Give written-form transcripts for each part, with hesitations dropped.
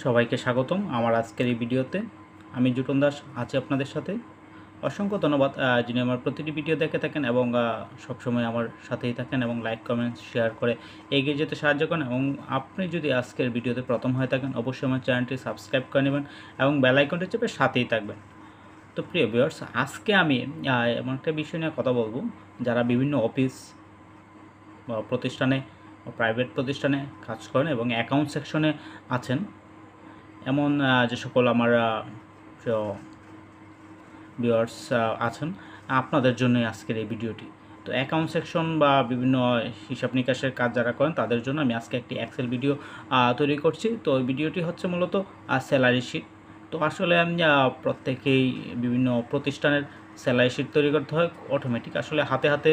সবাইকে স্বাগতম আমার আজকের এই ভিডিওতে। আমি জুটন দাস আছি আপনাদের সাথে। অসংখ্য ধন্যবাদ যিনি আমার প্রতিটি ভিডিও দেখে থাকেন এবং সবসময় আমার সাথেই থাকেন এবং লাইক কমেন্টস শেয়ার করে এগিয়ে যেতে সাহায্য করেন। এবং আপনি যদি আজকের ভিডিওতে প্রথম হয়ে থাকেন অবশ্যই আমার চ্যানেলটি সাবস্ক্রাইব করে নেবেন এবং বেল আইকনটি চেপে সাথেই থাকবেন। তো প্রিয় ভিউয়ার্স, আজকে আমি এমন একটা বিষয় নিয়ে কথা বলবো, যারা বিভিন্ন অফিস বা প্রতিষ্ঠানে প্রাইভেট প্রতিষ্ঠানে কাজ করেন এবং অ্যাকাউন্ট সেকশনে আছেন, এমন যে সকল আমার ভিউয়ার্স আছেন, আপনাদের জন্যই আজকের এই ভিডিওটি। তো অ্যাকাউন্ট সেকশন বা বিভিন্ন হিসাব নিকাশের কাজ যারা করেন তাদের জন্য আমি আজকে একটি এক্সেল ভিডিও তৈরি করছি। তো ওই ভিডিওটি হচ্ছে মূলত স্যালারি শিট। তো আসলে প্রত্যেকেই বিভিন্ন প্রতিষ্ঠানের স্যালারি শিট তৈরি করতে হয় অটোমেটিক। আসলে হাতে হাতে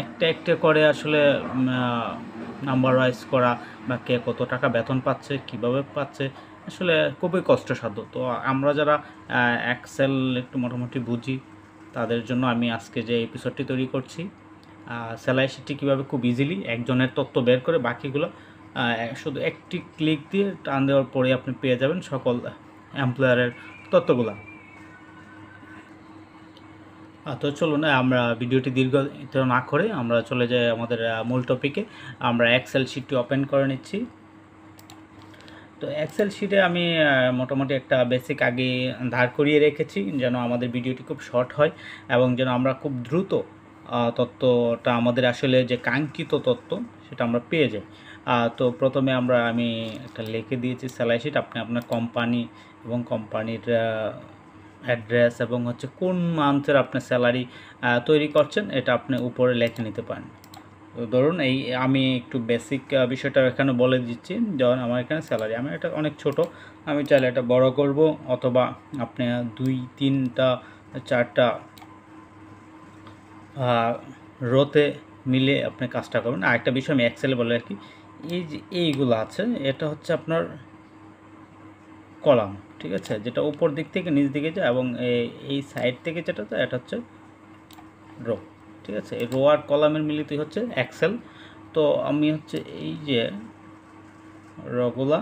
একটা একটা করে আসলে নাম্বার ওয়াইজ করা বা কে কত টাকা বেতন পাচ্ছে, কিভাবে পাচ্ছে, আসলে খুবই কষ্টসাধ্য। তো আমরা যারা এক্সেল একটু মোটামুটি বুঝি তাদের জন্য আমি আজকে যে এপিসোডটি তৈরি করছি, স্যালারি শিটটি কীভাবে খুব ইজিলি একজনের তথ্য বের করে বাকিগুলো শুধু একটি ক্লিক দিয়ে টান দেওয়ার পরে আপনি পেয়ে যাবেন সকল এমপ্লয়ারের তথ্যগুলো। তো চলুন আমরা ভিডিওটি দীর্ঘায়িত না করে আমরা চলে যাই আমাদের মূল টপিকে। আমরা এক্সেল শিটটি ওপেন করে নিচ্ছি। তো এক্সেল শিটে আমি মোটামুটি একটা বেসিক আগে ধার করিয়ে রেখেছি যেন আমাদের ভিডিওটি খুব শর্ট হয় এবং যেন আমরা খুব দ্রুত তথ্যটা আমাদের আসলে যে কাঙ্ক্ষিত তথ্য সেটা আমরা পেয়ে যাই। তো প্রথমে আমি একটা লিখে দিয়েছি স্যালারি শিট। আপনি আপনার কোম্পানি এবং কোম্পানির অ্যাড্রেস এবং হচ্ছে কোন মান্থের আপনি স্যালারি তৈরি করছেন এটা আপনি উপরে লিখে নিতে পারেন। তো ধরুন আমি একটু বেসিক বিষয়টা এখানে বলে দিচ্ছি। যেমন আমার এখানে স্যালারি, আমি এটা অনেক ছোট, আমি চাইলে এটা বড় করব অথবা আপনি 2-3টা 4টা রোতে মিলে আপনি কাজটা করবেন। আরেকটা বিষয় আমি এক্সেলে বলে রাখি, এই যে এইগুলো আছে এটা হচ্ছে আপনার কলাম, ঠিক আছে, যেটা উপর দিক থেকে নিচ দিকে যায় এবং এই সাইড থেকে যেটা যায় এটা হচ্ছে রো, ঠিক আছে। এই রো আর কলামের মিলিতই হচ্ছে এক্সেল। তো আমি হচ্ছে এই যে রগুলা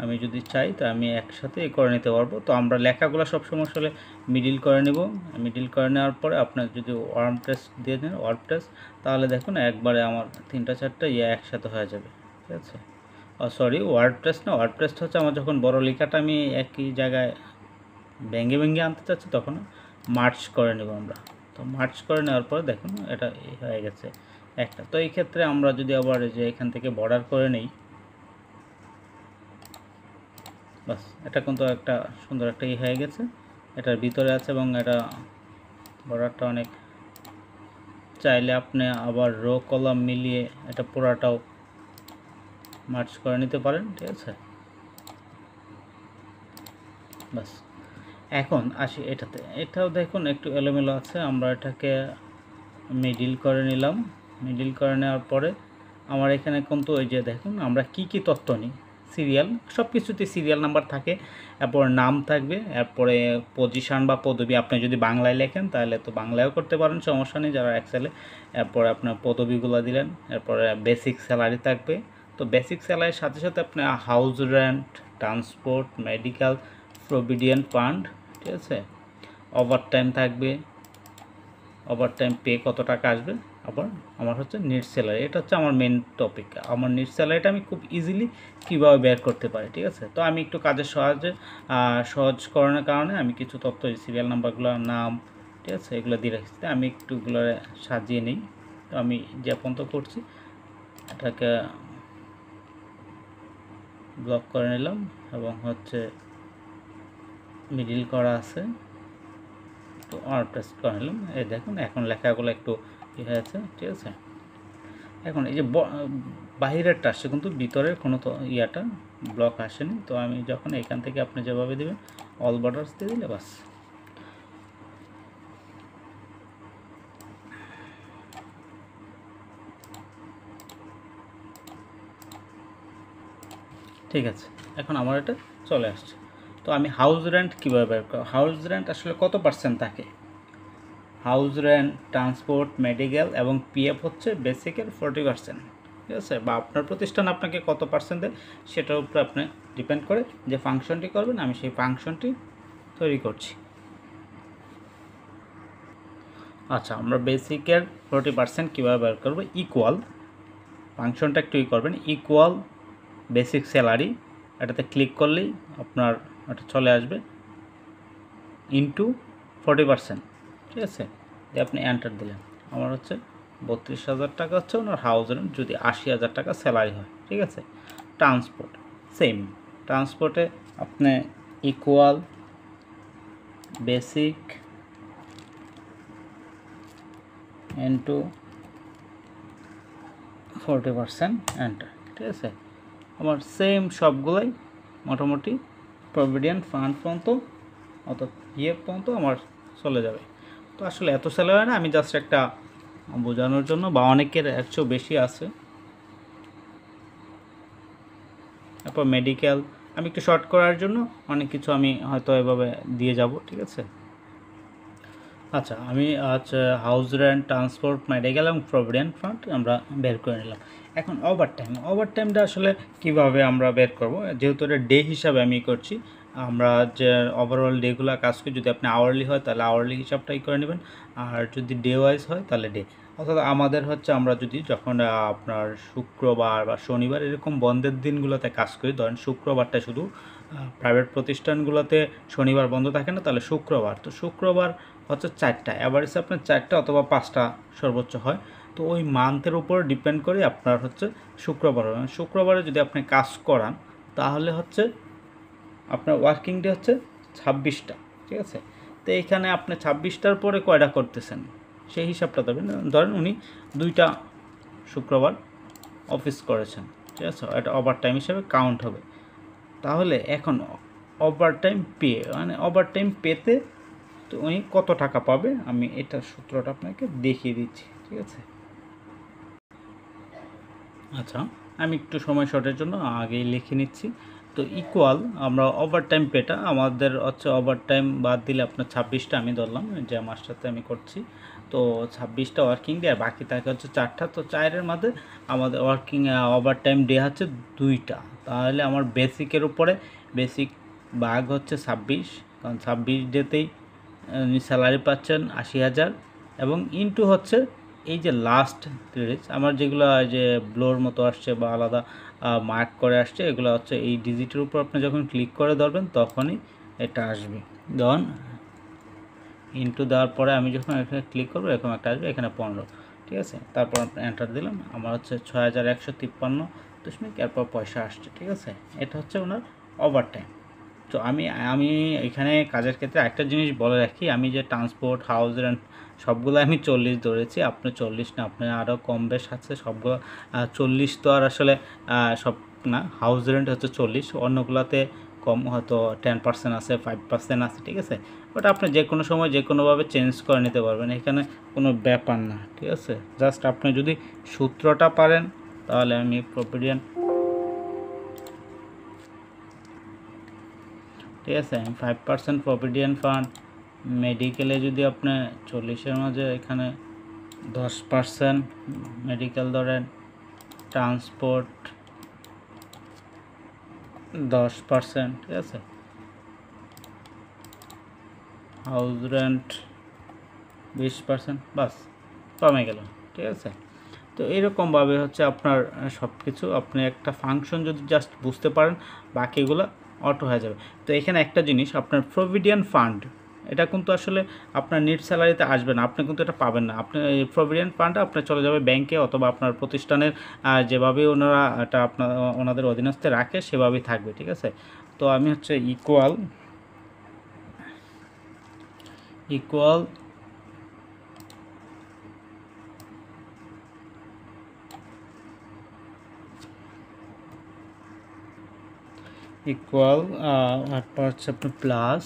আমি যদি চাই তো আমি একসাথে করে নিতে পারবো। তো আমরা লেখাগুলো সবসময় আসলে মিডিল করে নেব। মিডিল করে নেওয়ার পরে আপনার যদি ওয়ার্ড প্রেস দিয়ে দেন, ওয়ার্ড প্রেস, তাহলে দেখুন একবারে আমার 3-4টা একসাথে হয়ে যাবে, ঠিক আছে। সরি, ওয়ার্ড প্রেস না, ওয়ার্ড প্রেস হচ্ছে আমার যখন বড় লেখাটা আমি একই জায়গায় ভেঙে ভেঙে আনতে চাচ্ছি তখন মার্চ করে নেব আমরা। তো মার্চ করে নেওয়ার পরে দেখুন এটা হয়ে গেছে একটা। তো এই ক্ষেত্রে আমরা যদি আবার যে এখান থেকে বর্ডার করে নেই, বাস, এটা কিন্তু একটা সুন্দর একটা হয়ে গেছে, এটার ভিতরে আছে এবং এটা বর্ডারটা অনেক, চাইলে আপনি আবার রো কলাম মিলিয়ে এটা পুরাটাও মার্চ করে নিতে পারেন, ঠিক আছে। বাস, এখন আসি এটাতে। এটাও দেখুন একটু এলোমেলো আছে, আমরা এটাকে মিডিল করে নিলাম। মিডিল করে নেওয়ার পরে আমার এখানে কিন্তু ওই যে দেখুন আমরা কি কি তথ্য নিই, সিরিয়াল, সব কিছুতে সিরিয়াল নাম্বার থাকে, এরপর নাম থাকবে, এরপরে পজিশান বা পদবি আপনি যদি বাংলায় লেখেন তাহলে তো বাংলায়ও করতে পারেন, সমস্যা নেই যারা এক্সেলে। এরপরে আপনার পদবিগুলো দিলেন, এরপরে বেসিক স্যালারি থাকবে। তো বেসিক স্যালারির সাথে সাথে আপনি house rent, transport, medical, provident fund, ঠিক আছে, ওভারটাইম থাকবে, ওভারটাইম পে কত টাকা আসবে। আবার আমার হচ্ছে নেট স্যালারি, এটা হচ্ছে আমার মেন টপিক। আমার নেট স্যালারিটা আমি খুব ইজিলি কীভাবে বের করতে পারি, ঠিক আছে। তো আমি একটু কাজের সহজ করানোর কারণে আমি কিছু তথ্য, সিরিয়াল নাম্বারগুলোর নাম, ঠিক আছে, এগুলো দিয়ে রাখছি। আমি একটুগুলো সাজিয়ে নিই। তো আমি যে পর্যন্ত করছি এটাকে ব্লক করে নিলাম এবং হচ্ছে মিডিল করা আছে, তো আর প্রেস করে নিলাম। এই দেখুন এখন লেখাগুলো একটু হয়েছে, ঠিক আছে। এখন এই যে বাহিরেরটা আসছে কিন্তু ভিতরের কোনো তো ইয়াটা ব্লক আসেনি। তো আমি যখন এখান থেকে আপনি যেভাবে দেবেন অল বর্ডার্স দিয়ে দিলে বাস, ঠিক আছে। এখন আমার এটা চলে আসছে। তো আমি হাউস রেন্ট কীভাবে বের করব, হাউস রেন্ট আসলে কত পার্সেন্ট থাকে, হাউস রেন্ট, ট্রান্সপোর্ট, মেডিকেল এবং পিএফ হচ্ছে বেসিকের 40%, ঠিক আছে, বা আপনার প্রতিষ্ঠান আপনাকে কত পার্সেন্ট দেয় সেটার উপরে আপনি ডিপেন্ড করে যে ফাংশনটি করবেন, আমি সেই ফাংশনটি তৈরি করছি। আচ্ছা, আমরা বেসিকের 40% কীভাবে বের করবো, ইকুয়াল ফাংশনটা একটু করবেন, ইকুয়াল বেসিক স্যালারি, এটাতে ক্লিক করলেই আপনার এটা চলে আসবে, ইনটু 40%, ঠিক আছে, দিয়ে আপনি এন্টার দিলেন। আমার হচ্ছে 32,000 টাকা হচ্ছে ওনার হাউস রেন্ট, যদি 80,000 টাকা স্যালারি হয়, ঠিক আছে। ট্রান্সপোর্ট সেম, ট্রান্সপোর্টে আপনি ইকুয়াল বেসিক ইনটু 40% এন্টার, ঠিক আছে। আমার সেম সবগুলোই মোটামুটি প্রভিডেন্ট ফান্ড পর্যন্ত অত ইয়ে পর্যন্ত আমার চলে যাবে। তো আসলে এত স্যালারি হয় না, আমি জাস্ট একটা বোঝানোর জন্য, বা অনেকের একশো বেশি আছে। তারপর মেডিকেল আমি একটু শর্ট করার জন্য অনেক কিছু আমি হয়তো এভাবে দিয়ে যাব, ঠিক আছে। আচ্ছা, আমি আজ হাউস রেন্ট, ট্রান্সপোর্ট, মেডিকেল এবং প্রভিডেন্ট ফান্ড আমরা বের করে নিলাম। এখন ওভারটাইমটা আসলে কিভাবে আমরা বের করব, যেহেতু এটা ডে হিসাবে আমি করছি, আমরা যে ওভারঅল ডেগুলো কাজ করি, যদি আপনি আওয়ারলি হয় তাহলে আওয়ারলি হিসাবটাই করে নেবেন, আর যদি ডে ওয়াইজ হয় তাহলে ডে। অর্থাৎ আমাদের হচ্ছে আমরা যদি যখন আপনার শুক্রবার বা শনিবার এরকম বন্ধের দিনগুলোতে কাজ করি, ধরেন শুক্রবারটা শুধু প্রাইভেট প্রতিষ্ঠানগুলোতে শনিবার বন্ধ থাকে না, তাহলে শুক্রবার, তো শুক্রবার হচ্ছে 4টা, অ্যাভারেজে আপনার 4টা অথবা 5টা সর্বোচ্চ হয়। তো ওই মান্থের উপর ডিপেন্ড করে আপনার হচ্ছে শুক্রবারে যদি আপনি কাজ করান তাহলে হচ্ছে আপনার ওয়ার্কিং ডে হচ্ছে 26টা, ঠিক আছে। তো এইখানে আপনি 26টার পরে কয়টা করতেছেন সেই হিসাবটা দেবেন। ধরেন উনি 2টা শুক্রবার অফিস করেছেন, ঠিক আছে, এটা ওভারটাইম হিসাবে কাউন্ট হবে। তাহলে এখন ওভারটাইম পে, মানে ওভারটাইম পেতে তো উনি কত টাকা পাবে, আমি এটার সূত্রটা আপনাকে দেখিয়ে দিচ্ছি, ঠিক আছে। আচ্ছা, আমি একটু সময় শর্টের জন্য আগেই লিখে নিচ্ছি। তো ইকুয়াল আমরা ওভারটাইম পেটা আমাদের হচ্ছে, ওভারটাইম বাদ দিলে আপনার 26টা আমি ধরলাম যে মাসটাতে আমি করছি, তো 26টা ওয়ার্কিং ডে, আর বাকি থাকে হচ্ছে 4টা, তো 4-এর মধ্যে আমাদের ওভারটাইম ডে হচ্ছে 2টা। তাহলে আমার বেসিকের উপরে বেসিক ভাগ হচ্ছে 26, কারণ 26 ডেতেই স্যালারি পাচ্ছেন 80,000, এবং ইনটু হচ্ছে এই যে লাস্ট 3 days আমার যেগুলো যে ব্লোর মতো আসছে বা আলাদা মার্ক করে আসছে, এগুলো হচ্ছে এই ডিজিটের উপর আপনি যখন ক্লিক করে ধরবেন তখনই এটা আসবে। ধরুন ইনটু দেওয়ার পরে আমি যখন এখানে ক্লিক করবো এরকম একটা আসবে, এখানে 15, ঠিক আছে। তারপর এন্টার দিলাম, আমার হচ্ছে 6,153 এরপর পয়সা আসছে, ঠিক আছে। এটা হচ্ছে ওনার ওভারটাইম। তো আমি এখানে কাজের ক্ষেত্রে একটা জিনিস বলে রাখি, আমি যে ট্রান্সপোর্ট, হাউস রেন্ট সবগুলো আমি 40 ধরেছি, আপনি 40 না, আপনার আরও কম বেশ আছে সবগুলো। 40 তো আর আসলে সব না, হাউস রেন্ট হচ্ছে 40, অন্যগুলোতে কম হয়তো 10% আছে, 5% আছে, ঠিক আছে। ওটা আপনি যে কোনো সময় যে কোনোভাবে চেঞ্জ করে নিতে পারবেন, এখানে কোনো ব্যাপার না, ঠিক আছে। জাস্ট আপনি যদি সূত্রটা পারেন তাহলে আমি প্রভিডেন্ট, ঠিক আছে, 5% প্রভিডেন্ট ফান্ড, মেডিকেলে যদি আপনি 40-এর মাঝে এখানে 10% মেডিকেল ধরেন, ট্রান্সপোর্ট 10%, ঠিক আছে, হাউস রেন্ট 20%, বাস কমে গেল, ঠিক আছে। তো এইরকমভাবে হচ্ছে আপনার সব কিছু, আপনি একটা ফাংশন যদি জাস্ট বুঝতে পারেন বাকিগুলো অটো হয়ে যাবে। তো এখানে একটা জিনিস, আপনার প্রভিডেন্ট ফান্ড এটা কিন্তু আসলে আপনার নেট স্যালারিতে আসবে না, আপনি কিন্তু এটা পাবেন না। আপনি এই প্রভিডেন্ট ফান্ডটা আপনার চলে যাবে ব্যাংকে, অথবা আপনার প্রতিষ্ঠানের যেভাবে ওনারা এটা আপনার ওনাদের অধীনস্থে রাখে সেভাবেই থাকবে, ঠিক আছে। তো আমি হচ্ছে ইকুয়াল তারপর হচ্ছে আপনার প্লাস,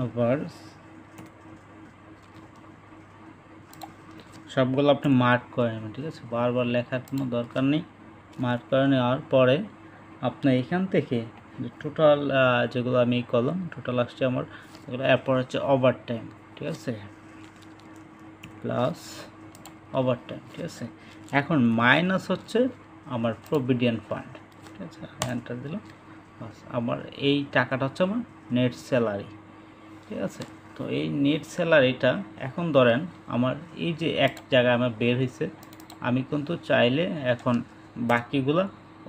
আবার সবগুলো আপনি মার্ক করে নেবেন, ঠিক আছে, বারবার লেখার কোনো দরকার নেই। মার্ক করে নেওয়ার পরে আপনি এখান থেকে টোটাল যেগুলো আমি করলাম টোটাল আসছে আমার এগুলো, এরপর হচ্ছে ওভারটাইম, ঠিক আছে, প্লাস ওভারটাইম, ঠিক আছে। এখন মাইনাস হচ্ছে আমার প্রভিডেন্ট ফান্ড, ঠিক আছে, এন্টার দিলাম। বাস, আমার এই টাকাটা হচ্ছে আমার নেট স্যালারি, ঠিক আছে। তো এই নেট স্যালারিটা এখন ধরেন আমার এই যে এক জায়গায় আমার বের হয়েছে, আমি কিন্তু চাইলে এখন বাকিগুলো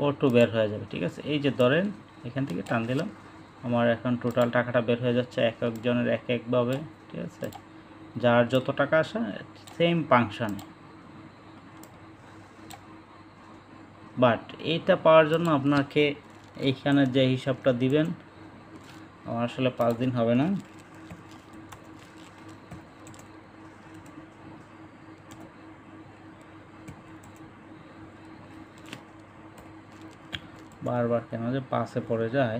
অটো বের হয়ে যাবে, ঠিক আছে। এই যে ধরেন এখান থেকে টান দিলাম, আমার এখন টোটাল টাকাটা বের হয়ে যাচ্ছে এক একজনের এক একভাবে, ঠিক আছে, যার যত টাকা আসে সেম ফাংশানে। বাট এইটা পাওয়ার জন্য আপনাকে এইখানে যে হিসাবটা দিবেন, আমার আসলে 5 দিন হবে না, বারবার কেন যে পাশে পড়ে যায়,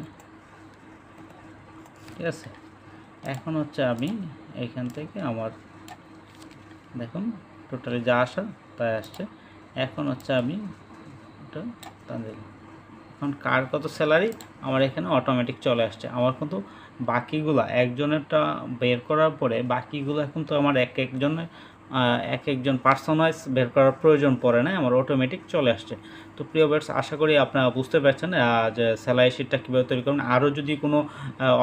ঠিক আছে। এখন হচ্ছে আমি এইখান থেকে আমার দেখুন টোটালি যা আসা তাই আসছে। এখন হচ্ছে আমি এটা টান দিলাম, এখন কার কত স্যালারি আমার এখানে অটোমেটিক চলে আসছে। আমার কিন্তু বাকিগুলা একজনেরটা বের করার পরে বাকিগুলো এখন তো আমার এক একজন পার্সন ওয়াইজ বের করার প্রয়োজন পড়ে না, আমার অটোমেটিক চলে আসছে। তো প্রিয় ভিউয়ার্স, আশা করি আপনারা বুঝতে পারছেন যে স্যালারি শিটটা কীভাবে তৈরি করবেন। আরও যদি কোনো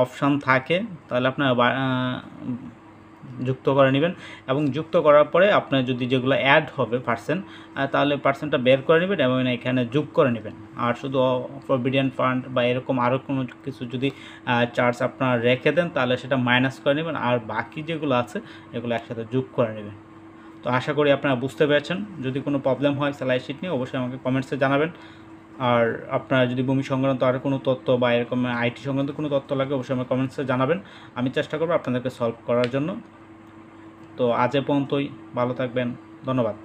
অপশান থাকে তাহলে আপনারা যুক্ত করে নেবেন, এবং যুক্ত করার পরে আপনার যদি যেগুলো অ্যাড হবে পার্সেন্ট, তাহলে পার্সেন্টটা বের করে নেবেন এবং এখানে যোগ করে নেবেন। আর শুধু প্রভিডেন্ট ফান্ড বা এরকম আরও কোনো কিছু যদি চার্জ আপনারা রেখে দেন তাহলে সেটা মাইনাস করে নেবেন, আর বাকি যেগুলো আছে এগুলো একসাথে যোগ করে নেবেন। তো আশা করি আপনারা বুঝতে পেরেছেন। যদি কোনো প্রবলেম হয় স্যালারি শিট নিয়ে অবশ্যই আমাকে কমেন্টসে জানাবেন। আর আপনারা যদি ভূমি সংক্রান্ত আরও কোনো তথ্য বা এরকম আইটি সংক্রান্ত কোনো তথ্য লাগে অবশ্যই আমাকে কমেন্টসে জানাবেন, আমি চেষ্টা করবো আপনাদেরকে সলভ করার জন্য। তো আজ এ পর্যন্তই, ভালো থাকবেন, ধন্যবাদ।